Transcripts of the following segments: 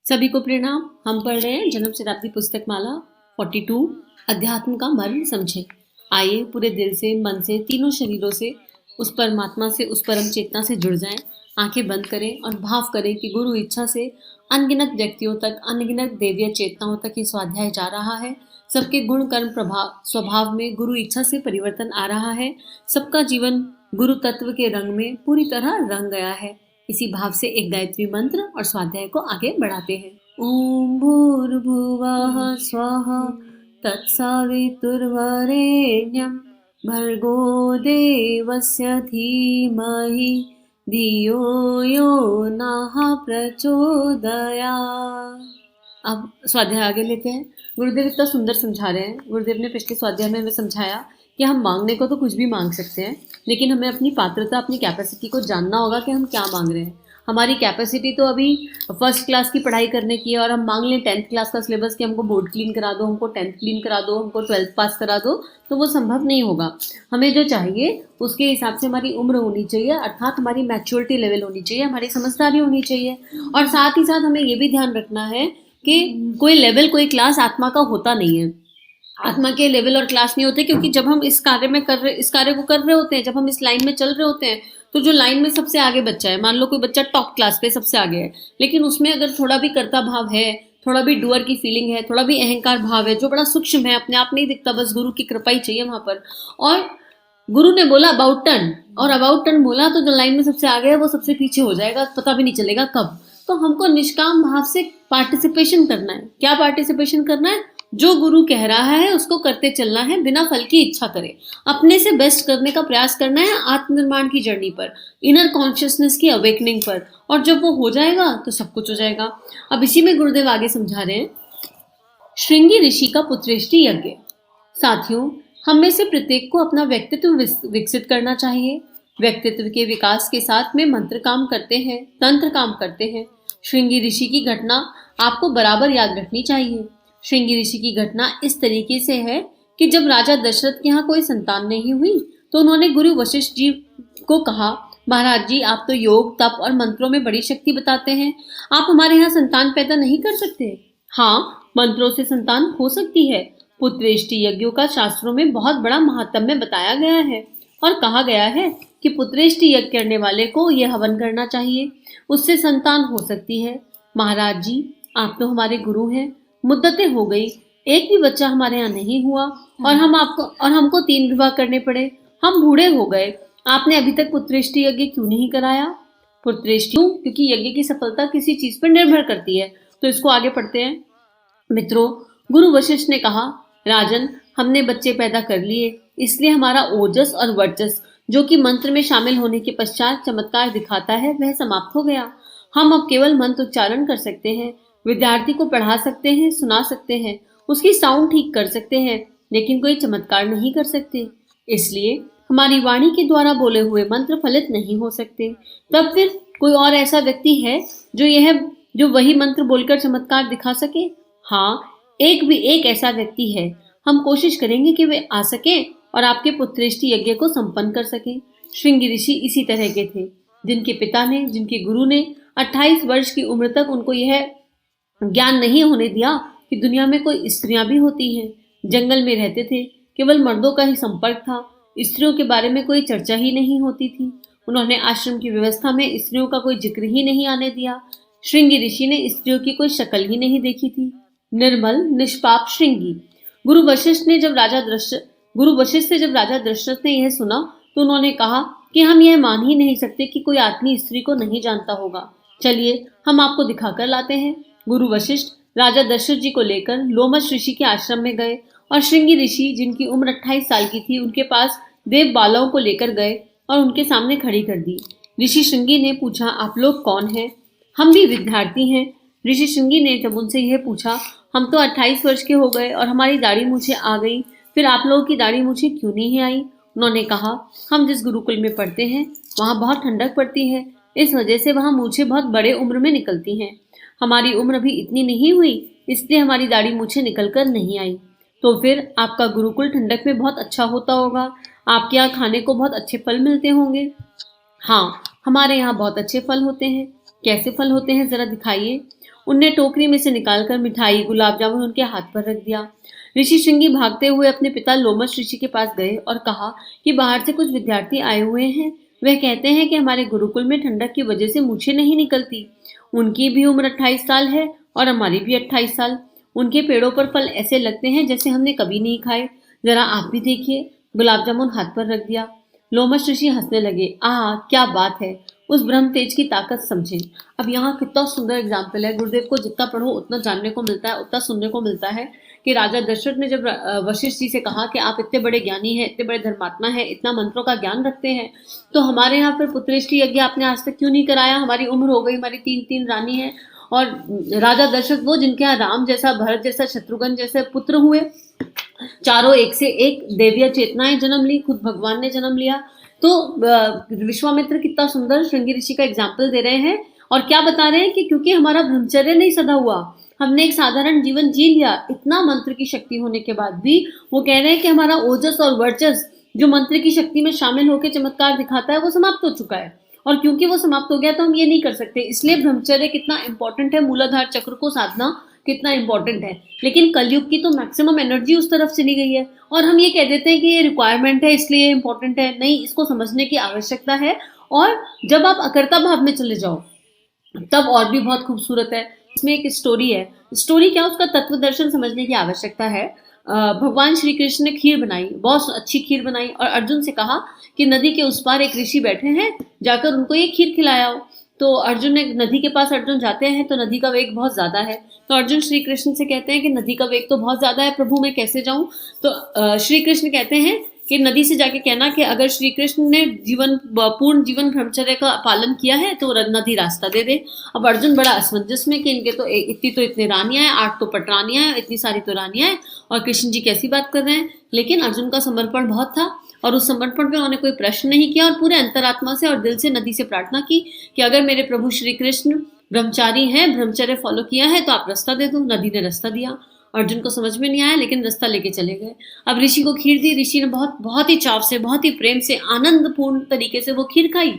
सभी को प्रणाम। हम पढ़ रहे हैं जन्म शताब्दी पुस्तक माला 42 अध्यात्म का मर्म समझे। आइए पूरे दिल से, मन से, तीनों शरीरों से उस परमात्मा से, उस परम चेतना से जुड़ जाएं। आंखें बंद करें और भाव करें कि गुरु इच्छा से अनगिनत व्यक्तियों तक, अनगिनत देवीय चेतनाओं तक ये स्वाध्याय जा रहा है। सबके गुण कर्म प्रभाव स्वभाव में गुरु इच्छा से परिवर्तन आ रहा है। सबका जीवन गुरु तत्व के रंग में पूरी तरह रंग गया है। इसी भाव से एक गायत्री मंत्र और स्वाध्याय को आगे बढ़ाते हैं। ओम भूर्भुवः स्वः तत्सवितुर्वरेण्यं भर्गो देवस्य धीमहि धियो यो नः प्रचोदयात्। अब स्वाध्याय आगे लेते हैं। गुरुदेव इतना सुंदर समझा रहे हैं। गुरुदेव ने पिछले स्वाध्याय में हमें समझाया कि हम मांगने को तो कुछ भी मांग सकते हैं, लेकिन हमें अपनी पात्रता, अपनी कैपेसिटी को जानना होगा कि हम क्या मांग रहे हैं। हमारी कैपेसिटी तो अभी फर्स्ट क्लास की पढ़ाई करने की है और हम मांग लें 10th क्लास का सिलेबस कि हमको बोर्ड क्लीन करा दो, हमको 10th क्लीन करा दो, हमको 12th पास करा दो, तो वो संभव नहीं होगा। हमें जो चाहिए उसके हिसाब से हमारी उम्र होनी चाहिए, अर्थात हमारी मैच्योरिटी लेवल होनी चाहिए, हमारी समझदारी होनी चाहिए। और साथ ही साथ हमें ये भी ध्यान रखना है कि कोई लेवल, कोई क्लास आत्मा का होता नहीं है। आत्मा के लेवल और क्लास नहीं होते, क्योंकि जब हम इस कार्य को कर रहे होते हैं, जब हम इस लाइन में चल रहे होते हैं, तो जो लाइन में सबसे आगे बच्चा है, मान लो कोई बच्चा टॉप क्लास पे सबसे आगे है, लेकिन उसमें अगर थोड़ा भी कर्ता भाव है, थोड़ा भी डुअर की फीलिंग है, थोड़ा भी अहंकार भाव है, जो बड़ा सूक्ष्म है, अपने आप नहीं दिखता, बस गुरु की कृपा ही चाहिए वहां पर। और गुरु ने बोला अबाउट टर्न, और अबाउट टर्न बोला तो जो लाइन में सबसे आगे है वो सबसे पीछे हो जाएगा, पता भी नहीं चलेगा कब। तो हमको निष्काम भाव से पार्टिसिपेशन करना है। क्या पार्टिसिपेशन करना है? जो गुरु कह रहा है उसको करते चलना है, बिना फल की इच्छा करे। अपने से बेस्ट करने का प्रयास करना है आत्मनिर्माण की जर्नी पर, इनर कॉन्शियसनेस की अवेकनिंग पर। और जब वो हो जाएगा तो सब कुछ हो जाएगा। अब इसी में गुरुदेव आगे समझा रहे हैं, श्रृंगी ऋषि का पुत्रेष्टि यज्ञ। साथियों, हम में से प्रत्येक को अपना व्यक्तित्व विकसित करना चाहिए। व्यक्तित्व के विकास के साथ में मंत्र काम करते हैं, तंत्र काम करते हैं। श्रृंगी ऋषि की घटना आपको बराबर याद रखनी चाहिए। श्रृंगी ऋषि की घटना इस तरीके से है कि जब राजा दशरथ के यहाँ कोई संतान नहीं हुई तो उन्होंने गुरु वशिष्ठ जी को कहा, महाराज जी, आप तो योग, तप और मंत्रों में बड़ी शक्ति बताते हैं, आप हमारे यहाँ संतान पैदा नहीं कर सकते? हाँ, मंत्रों से संतान हो सकती है। पुत्रेष्टि यज्ञों का शास्त्रों में बहुत बड़ा महात्म्य बताया गया है और कहा गया है कि पुत्रेष्टि यज्ञ करने वाले को यह हवन करना चाहिए, उससे संतान हो सकती है। महाराज जी, आप तो हमारे गुरु हैं, मुद्दतें हो गई, एक भी बच्चा हमारे यहाँ नहीं हुआ और हमको 3 विवाह करने पड़े, हम बूढ़े हो गए, आपने अभी तक पुत्रेष्टि यज्ञ क्यों नहीं कराया? पुत्रेष्टि क्योंकि यज्ञ की सफलता किसी चीज पर निर्भर करती है। तो इसको आगे पढ़ते हैं। मित्रों, गुरु वशिष्ठ ने कहा, राजन, हमने बच्चे पैदा कर लिए, इसलिए हमारा ओजस और वर्चस, जो कि मंत्र में शामिल होने के पश्चात चमत्कार दिखाता है, वह समाप्त हो गया। हम अब केवल मंत्र उच्चारण कर सकते हैं, विद्यार्थी को पढ़ा सकते हैं, सुना सकते हैं, उसकी साउंड ठीक कर सकते हैं, लेकिन कोई चमत्कार नहीं कर सकते। इसलिए हमारी वाणी के द्वारा बोले हुए मंत्र फलित नहीं हो सकते। तब फिर कोई और ऐसा व्यक्ति है जो वही मंत्र बोलकर चमत्कार दिखा सके? हाँ, एक ऐसा व्यक्ति है। हम कोशिश करेंगे कि वे आ सके और आपके पुत्रेष्टि यज्ञ को संपन्न कर सके। श्रृंगी ऋषि इसी तरह के थे, जिनके गुरु ने 28 वर्ष की उम्र तक उनको यह ज्ञान नहीं होने दिया कि दुनिया में कोई स्त्रियां भी होती हैं। जंगल में रहते थे, केवल मर्दों का ही संपर्क था, स्त्रियों के बारे में कोई चर्चा ही नहीं होती थी। उन्होंने आश्रम की व्यवस्था में स्त्रियों का कोई जिक्र ही नहीं आने दिया। श्रृंगी ऋषि ने स्त्रियों की कोई शक्ल ही नहीं देखी थी। निर्मल निष्पाप श्रृंगी। गुरु वशिष्ठ से जब राजा दशरथ ने यह सुना तो उन्होंने कहा कि हम यह मान ही नहीं सकते कि कोई आदमी स्त्री को नहीं जानता होगा। चलिए, हम आपको दिखाकर लाते हैं। गुरु वशिष्ठ राजा दशरथ जी को लेकर लोमश ऋषि के आश्रम में गए और श्रृंगी ऋषि, जिनकी उम्र 28 साल की थी, उनके पास देव बालाओं को लेकर गए और उनके सामने खड़ी कर दी। ऋषि श्रृंगी ने पूछा, आप लोग कौन हैं? हम भी विद्यार्थी हैं। ऋषि श्रृंगी ने जब उनसे यह पूछा, हम तो 28 वर्ष के हो गए और हमारी दाढ़ी मूछें आ गई, फिर आप लोगों की दाढ़ी मूछें क्यों नहीं आई? उन्होंने कहा, हम जिस गुरुकुल में पढ़ते हैं वहाँ बहुत ठंडक पड़ती है, इस वजह से वहाँ मूछें बहुत बड़े उम्र में निकलती हैं। हमारी उम्र अभी इतनी नहीं हुई, इसलिए हमारी दाढ़ी मूछें निकल कर नहीं आई। तो फिर आपका गुरुकुल ठंडक में बहुत अच्छा होता होगा, आपके यहाँ खाने को बहुत अच्छे फल मिलते होंगे। हाँ, हमारे यहाँ बहुत अच्छे फल होते हैं। कैसे फल होते हैं, जरा दिखाइए। उनने टोकरी में से निकालकर मिठाई गुलाब जामुन उनके हाथ पर रख दिया। ऋषि श्रृंगी भागते हुए अपने पिता लोमश ऋषि के पास गए और कहा कि बाहर से कुछ विद्यार्थी आए हुए हैं। वह कहते हैं कि हमारे गुरुकुल में ठंडक की वजह से मूछें नहीं निकलती। उनकी भी उम्र 28 साल है और हमारी भी 28 साल। उनके पेड़ों पर फल ऐसे लगते हैं जैसे हमने कभी नहीं खाए। जरा आप भी देखिए। गुलाब जामुन हाथ पर रख दिया। लोमश ऋषि हंसने लगे। क्या बात है, उस ब्रह्म तेज की ताकत समझें। अब यहाँ कितना सुंदर एग्जाम्पल है। गुरुदेव को जितना पढ़ो उतना जानने को मिलता है, उतना सुनने को मिलता है कि राजा दशरथ ने जब वशिष्ठ जी से कहा कि आप इतने बड़े ज्ञानी हैं, इतने बड़े धर्मात्मा हैं, इतना मंत्रों का ज्ञान रखते हैं, तो हमारे यहाँ पर पुत्रेष्टि यज्ञ आपने आज तक क्यों नहीं कराया? हमारी उम्र हो गई, हमारी 3 रानी है। और राजा दशरथ वो जिनके यहाँ राम जैसा, भरत जैसा, शत्रुघ्न जैसे पुत्र हुए, चारों एक से एक देविया चेतनाएं जन्म ली, खुद भगवान ने जन्म लिया। तो विश्वामित्र कितना सुंदर श्रृंगी ऋषि का एग्जाम्पल दे रहे हैं और क्या बता रहे हैं कि क्योंकि हमारा ब्रह्मचर्य नहीं सदा हुआ, हमने एक साधारण जीवन जी लिया, इतना मंत्र की शक्ति होने के बाद भी वो कह रहे हैं कि हमारा ओजस और वर्चस जो मंत्र की शक्ति में शामिल होकर चमत्कार दिखाता है वो समाप्त हो चुका है। और क्योंकि वो समाप्त हो गया तो हम ये नहीं कर सकते। इसलिए ब्रह्मचर्य कितना इंपॉर्टेंट है, मूलाधार चक्र को साधना कितना इंपॉर्टेंट है। लेकिन कलयुग की तो मैक्सिमम एनर्जी उस तरफ चली गई है और हम ये कह देते हैं कि ये रिक्वायरमेंट है इसलिए इंपॉर्टेंट है। नहीं, इसको समझने की आवश्यकता है। और जब आप अकर्ता भाव में चले जाओ तब और भी बहुत खूबसूरत है। इसमें एक स्टोरी है। स्टोरी क्या, उसका तत्व दर्शन समझने की आवश्यकता है। भगवान श्री कृष्ण ने खीर बनाई, बहुत अच्छी खीर बनाई और अर्जुन से कहा कि नदी के उस पार एक ऋषि बैठे हैं, जाकर उनको ये खीर खिलाया हो। तो अर्जुन ने नदी के पास अर्जुन जाते हैं तो नदी का वेग बहुत ज्यादा है। तो अर्जुन श्री कृष्ण से कहते हैं कि नदी का वेग तो बहुत ज्यादा है प्रभु, मैं कैसे जाऊं? तो श्री कृष्ण कहते हैं कि नदी से जाके कहना कि अगर श्री कृष्ण ने पूर्ण जीवन ब्रह्मचर्य का पालन किया है तो नदी रास्ता दे दे। अब अर्जुन बड़ा असमंजस में कि इनके तो इतनी रानियां हैं, 8 तो पटरानियां हैं, इतनी सारी तो रानियां हैं और कृष्ण जी कैसी बात कर रहे हैं। लेकिन अर्जुन का समर्पण बहुत था और उस समर्पण पे उन्होंने कोई प्रश्न नहीं किया और पूरे अंतरात्मा से और दिल से नदी से प्रार्थना की कि अगर मेरे प्रभु श्री कृष्ण ब्रह्मचारी हैं, ब्रह्मचर्य फॉलो किया है तो आप रास्ता दे दो। नदी ने रास्ता दिया। अर्जुन को समझ में नहीं आया लेकिन रास्ता लेके चले गए। अब ऋषि को खीर दी। ऋषि ने बहुत ही चाव से, बहुत ही प्रेम से, आनंदपूर्ण तरीके से वो खीर खाई।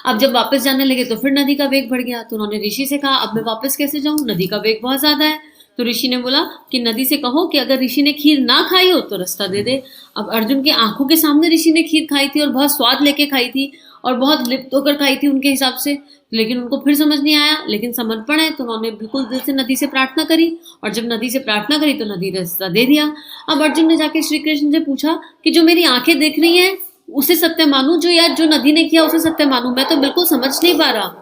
अब जब वापस जाने लगे तो फिर नदी का वेग बढ़ गया। तो उन्होंने ऋषि से कहा अब मैं वापस कैसे जाऊं, नदी का वेग बहुत ज्यादा है। तो ऋषि ने बोला कि नदी से कहो कि अगर ऋषि ने खीर ना खाई हो तो रास्ता दे दे। अब अर्जुन के आंखों के सामने ऋषि ने खीर खाई थी और बहुत स्वाद लेके खाई थी और बहुत लिप्त होकर खाई थी उनके हिसाब से, लेकिन उनको फिर समझ नहीं आया। लेकिन समर्पण है तो उन्होंने बिल्कुल दिल से नदी से प्रार्थना करी और जब नदी से प्रार्थना करी तो नदी ने रास्ता दे दिया। अब अर्जुन ने जाके श्री कृष्ण से पूछा कि जो मेरी आंखें देख रही हैं उसे सत्य मानूं, जो नदी ने किया उसे सत्य मानूं? मैं तो बिल्कुल समझ नहीं पा रहा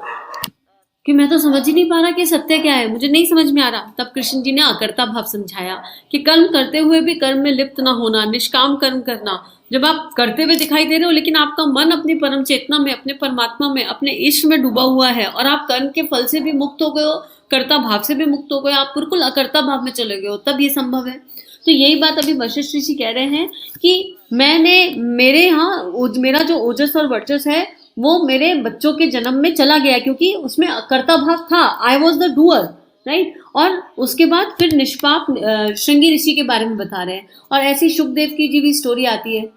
कि मैं तो समझ ही नहीं पा रहा कि सत्य क्या है, मुझे नहीं समझ में आ रहा। तब कृष्ण जी ने अकर्ता भाव समझाया कि कर्म करते हुए भी कर्म में लिप्त ना होना, निष्काम कर्म करना। जब आप करते हुए दिखाई दे रहे हो लेकिन आपका मन अपनी परम चेतना में, अपने परमात्मा में, अपने इष्ट में डूबा हुआ है और आप कर्म के फल से भी मुक्त हो गए हो, कर्ता भाव से भी मुक्त हो गए, आप बिल्कुल अकर्ता भाव में चले गए हो, तब ये संभव है। तो यही बात अभी वशिष्ठ ऋषि कह रहे हैं कि मेरे यहाँ मेरा जो ओजस और वर्चस है वो मेरे बच्चों के जन्म में चला गया क्योंकि उसमें कर्ता भाव था। I was the doer, right. और उसके बाद फिर निष्पाप श्रृंगी ऋषि के बारे में बता रहे हैं। और ऐसी शुकदेव की जी भी स्टोरी आती है।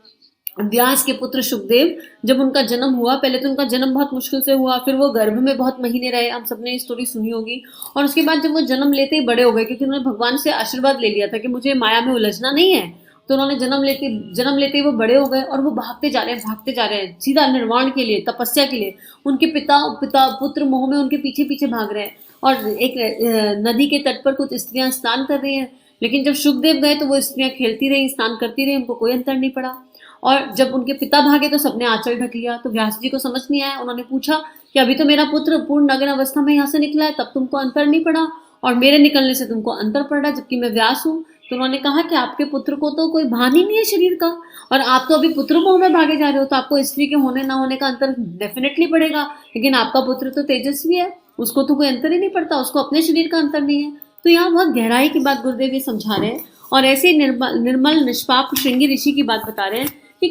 व्यास के पुत्र शुकदेव, जब उनका जन्म हुआ, पहले तो उनका जन्म बहुत मुश्किल से हुआ, फिर वो गर्भ में बहुत महीने रहे, आप सबने ये स्टोरी सुनी होगी। और उसके बाद जब वो जन्म लेते ही बड़े हो गए क्योंकि उन्होंने भगवान से आशीर्वाद ले लिया था कि मुझे माया में उलझना नहीं है। तो उन्होंने जन्म लेते ही वो बड़े हो गए और वो भागते जा रहे हैं सीधा निर्वाण के लिए, तपस्या के लिए। उनके पिता पुत्र मोह में उनके पीछे पीछे भाग रहे हैं और एक नदी के तट पर कुछ स्त्रियां स्नान कर रही हैं। लेकिन जब शुकदेव गए तो वो स्त्रियां खेलती रही, स्नान करती रही, उनको कोई अंतर नहीं पड़ा। और जब उनके पिता भागे तो सबने आंचल ढक लिया। तो व्यास जी को समझ नहीं आया। उन्होंने पूछा कि अभी तो मेरा पुत्र पूर्ण नग्न अवस्था में यहाँ से निकला है, तब तुमको अंतर नहीं पड़ा और मेरे निकलने से तुमको अंतर पड़ रहा है जबकि मैं व्यास हूँ। तो उन्होंने कहा कि आपके पुत्र को तो कोई भान ही नहीं है शरीर का और आप तो अभी पुत्र मोह में भागे जा रहे हो, तो आपको स्त्री के होने ना होने का अंतर डेफिनेटली पड़ेगा। लेकिन आपका पुत्र तो तेजस्वी है, उसको तो कोई अंतर ही नहीं पड़ता, उसको अपने शरीर का अंतर नहीं है। तो यहाँ बहुत गहराई की बात गुरुदेव ये समझा रहे हैं और ऐसे निर्मल निष्पाप श्रृंगी ऋषि की बात बता रहे हैं कि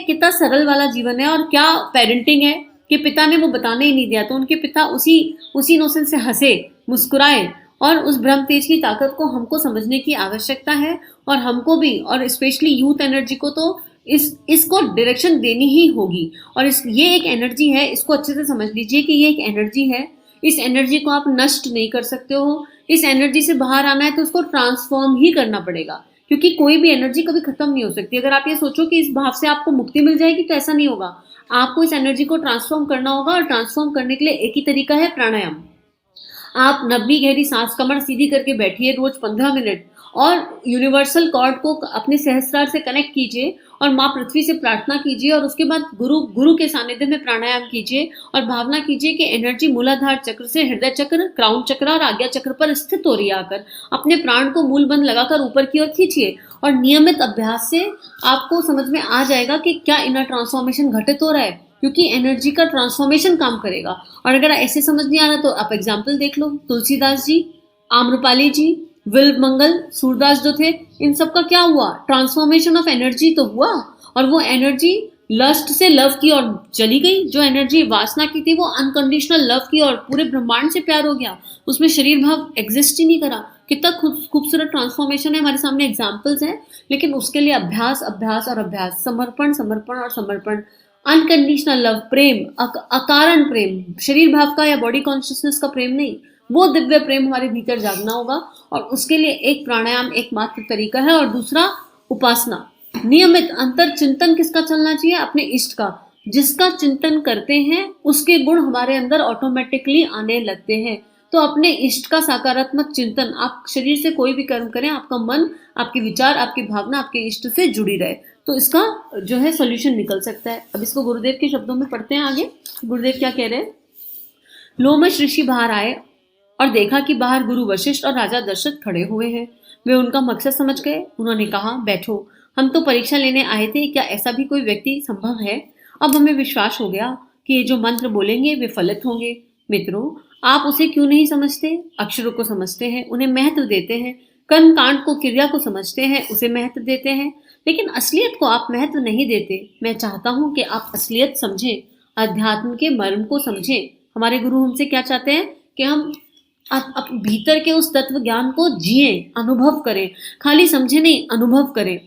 कितना सरल वाला जीवन है और क्या पेरेंटिंग है कि पिता ने वो बताने ही नहीं दिया। तो उनके पिता उसी नोशन से हंसे, मुस्कुराए और उस ब्रह्म तेज की ताकत को हमको समझने की आवश्यकता है और हमको भी, और स्पेशली यूथ एनर्जी को तो इसको डायरेक्शन देनी ही होगी। और ये एक एनर्जी है, इसको अच्छे से समझ लीजिए कि ये एक एनर्जी है। इस एनर्जी को आप नष्ट नहीं कर सकते हो। इस एनर्जी से बाहर आना है तो उसको ट्रांसफॉर्म ही करना पड़ेगा, क्योंकि कोई भी एनर्जी कभी खत्म नहीं हो सकती। अगर आप ये सोचो कि इस भाव से आपको मुक्ति मिल जाएगी तो ऐसा नहीं होगा। आपको इस एनर्जी को ट्रांसफॉर्म करना होगा, और ट्रांसफॉर्म करने के लिए एक ही तरीका है, प्राणायाम। आप 90 गहरी सांस, कमर सीधी करके बैठिए रोज 15 मिनट, और यूनिवर्सल कॉर्ड को अपने सहस्त्रार से कनेक्ट कीजिए और माँ पृथ्वी से प्रार्थना कीजिए, और उसके बाद गुरु के सानिध्य में प्राणायाम कीजिए और भावना कीजिए कि एनर्जी मूलाधार चक्र से हृदय चक्र, क्राउन चक्र और आज्ञा चक्र पर स्थित हो रही है। आकर अपने प्राण को मूल बंद लगाकर ऊपर की ओर खींचिए, और नियमित अभ्यास से आपको समझ में आ जाएगा कि क्या इनर ट्रांसफॉर्मेशन घटित हो रहा है, क्योंकि एनर्जी का ट्रांसफॉर्मेशन काम करेगा। और अगर ऐसे समझ नहीं आ रहा तो आप एग्जाम्पल देख लो, तुलसीदास जी, आम्रपाली जी, विल्व मंगल, सूरदास जो थे, इन सब का क्या हुआ, ट्रांसफॉर्मेशन ऑफ एनर्जी तो हुआ, और वो एनर्जी लस्ट से लव की ओर चली गई। जो एनर्जी वासना की थी वो अनकंडीशनल लव की ओर, पूरे ब्रह्मांड से प्यार हो गया, उसमें शरीर भाव एग्जिस्ट ही नहीं करा। कितना खूबसूरत ट्रांसफॉर्मेशन है, हमारे सामने एग्जाम्पल्स हैं। लेकिन उसके लिए अभ्यास, अभ्यास और अभ्यास, समर्पण, समर्पण और समर्पण, अनकंडीशनल लव, प्रेम, अकारण प्रेम, शरीर भाव का या बॉडी कॉन्शियसनेस का प्रेम नहीं, वो दिव्य प्रेम हमारे भीतर जागना होगा। और उसके लिए एक प्राणायाम एकमात्र तरीका है, और दूसरा उपासना। नियमित अंतर चिंतन किसका चलना चाहिए, अपने इष्ट का। जिसका चिंतन करते हैं उसके गुण हमारे अंदर ऑटोमेटिकली आने लगते हैं। तो अपने इष्ट का सकारात्मक चिंतन, आप शरीर से कोई भी कर्म करें, आपका मन, आपके विचार, आपकी भावना आपके इष्ट से जुड़ी रहे, तो इसका जो है सॉल्यूशन निकल सकता है। अब इसको गुरुदेव के शब्दों में पढ़ते हैं आगे। गुरुदेव क्या कह रहे हैं। लोमश ऋषि बाहर आए और देखा कि बाहर गुरु वशिष्ठ और राजा दशरथ खड़े हुए हैं। वे उनका मकसद समझ गए। उन्होंने कहा, बैठो, हम तो परीक्षा लेने आए थे, क्या ऐसा भी कोई व्यक्ति संभव है। अब हमें विश्वास हो गया कि ये जो मंत्र बोलेंगे वे फलित होंगे। मित्रों, आप उसे क्यों नहीं समझते। अक्षरों को समझते हैं, उन्हें महत्व देते हैं, कर्म कांड को, क्रिया को समझते हैं, उसे महत्व देते हैं, लेकिन असलियत को आप महत्व नहीं देते। मैं चाहता हूं कि आप असलियत समझें, अध्यात्म के मर्म को समझें। हमारे गुरु हमसे क्या चाहते हैं कि हम भीतर के उस तत्व ज्ञान को जिए, अनुभव करें, खाली समझे नहीं, अनुभव करें।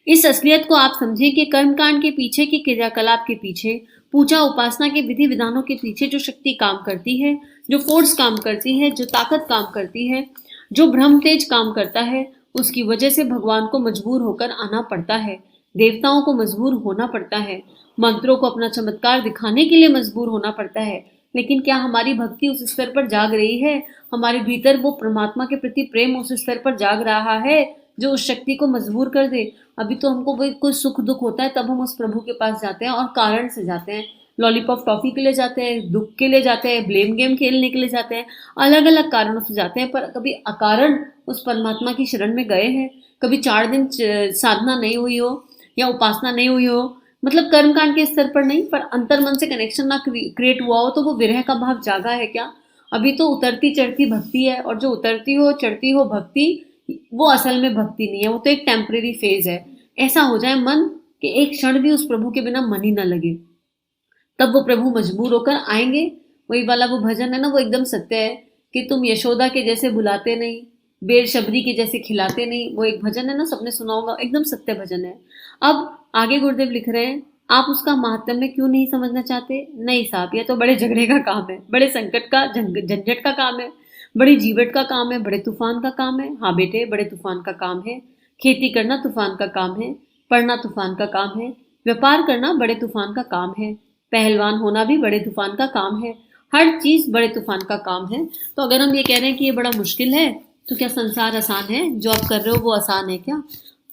इस असलियत को आप समझें कि कर्मकांड के पीछे, की क्रियाकलाप के पीछे, पूजा उपासना के विधि विधानों के पीछे जो शक्ति काम करती है, जो फोर्स काम करती है, जो ताकत काम करती है, जो ब्रह्म तेज काम करता है, उसकी वजह से भगवान को मजबूर होकर आना पड़ता है, देवताओं को मजबूर होना पड़ता है, मंत्रों को अपना चमत्कार दिखाने के लिए मजबूर होना पड़ता है। लेकिन क्या हमारी भक्ति उस स्तर पर जाग रही है, हमारे भीतर वो परमात्मा के प्रति प्रेम उस स्तर पर जाग रहा है जो उस शक्ति को मजबूर कर दे। अभी तो हमको कोई सुख दुख होता है तब हम उस प्रभु के पास जाते हैं, और कारण से जाते हैं। लॉलीपॉप टॉफी के लिए जाते हैं, दुख के लिए जाते हैं, ब्लेम गेम खेलने के लिए जाते हैं, अलग अलग कारणों से जाते हैं, पर कभी अकारण उस परमात्मा की शरण में गए हैं। कभी 4 दिन साधना नहीं हुई हो या उपासना नहीं हुई हो, मतलब कर्मकांड के स्तर पर नहीं, पर अंतर मन से कनेक्शन ना क्रिएट हुआ हो, तो वो विरह का भाव जागा है क्या। अभी तो उतरती चढ़ती भक्ति है, और जो उतरती हो चढ़ती हो भक्ति, वो असल में भक्ति नहीं है, वो तो एक टेम्परेरी फेज है। ऐसा हो जाए मन कि एक क्षण भी उस प्रभु के बिना मन ही ना लगे, तब वो प्रभु मजबूर होकर आएंगे। वही वाला वो भजन है ना, वो एकदम सत्य है कि तुम यशोदा के जैसे बुलाते नहीं, बेर शबरी के जैसे खिलाते नहीं। वो एक भजन है ना, सबने सुना होगा, एकदम सत्य भजन है। अब आगे गुरुदेव लिख रहे हैं, आप उसका महात्म्य क्यों नहीं समझना चाहते। नहीं साहब, यह तो बड़े झगड़े का काम है, बड़े संकट का झंझट का काम है, बड़ी जीवट का काम है, बड़े तूफान का काम है। हाँ बेटे, बड़े तूफान का काम है। खेती करना तूफान का काम है, पढ़ना तूफान का काम है, व्यापार करना बड़े तूफान का काम है, पहलवान होना भी बड़े तूफान का काम है, हर चीज बड़े तूफान का काम है। तो अगर हम ये कह रहे हैं कि ये बड़ा मुश्किल है, तो क्या संसार आसान है। जो आप कर रहे हो वो आसान है क्या।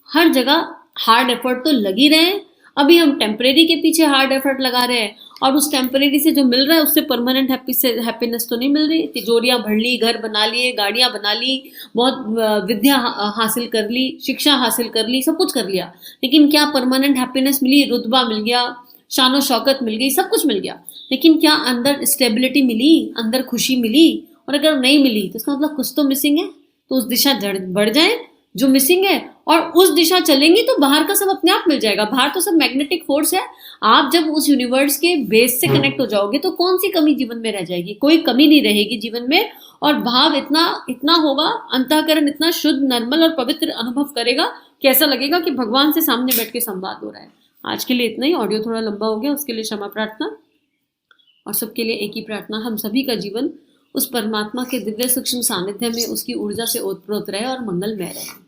हर जगह हार्ड एफर्ट तो लग ही रहे हैं। अभी हम टेम्परेरी के पीछे हार्ड एफर्ट लगा रहे हैं, और उस टेम्परेरी से जो मिल रहा है उससे परमानेंट हैप्पीनेस तो नहीं मिल रही। तिजोरियां भर ली, घर बना लिए, गाड़ियां बना ली, बहुत विद्या हासिल कर ली, शिक्षा हासिल कर ली, सब कुछ कर लिया, लेकिन क्या परमानेंट हैप्पीनेस मिली। रुतबा मिल गया, शानो शौकत मिल गई, सब कुछ मिल गया, लेकिन क्या अंदर स्टेबिलिटी मिली, अंदर खुशी मिली। और अगर नहीं मिली तो इसका मतलब कुछ तो मिसिंग है। तो उस दिशा बढ़ जाए जो मिसिंग है, और उस दिशा चलेंगी तो बाहर का सब अपने आप मिल जाएगा। बाहर तो सब मैग्नेटिक फोर्स है। आप जब उस यूनिवर्स के बेस से कनेक्ट हो जाओगे तो कौन सी कमी जीवन में रह जाएगी, कोई कमी नहीं रहेगी जीवन में। और भाव इतना होगा, अंतःकरण इतना शुद्ध, निर्मल और पवित्र अनुभव करेगा कि ऐसा लगेगा कि भगवान से सामने बैठ के संवाद हो रहा है। आज के लिए इतना ही। ऑडियो थोड़ा लंबा हो गया, उसके लिए क्षमा प्रार्थना। और सबके लिए एक ही प्रार्थना, हम सभी का जीवन उस परमात्मा के दिव्य सूक्ष्म सानिध्य में उसकी ऊर्जा से ओतप्रोत रहे और मंगलमय रहे।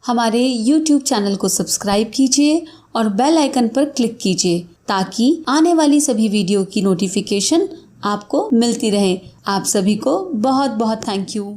हमारे YouTube चैनल को सब्सक्राइब कीजिए और बेल आइकन पर क्लिक कीजिए ताकि आने वाली सभी वीडियो की नोटिफिकेशन आपको मिलती रहे। आप सभी को बहुत बहुत थैंक यू।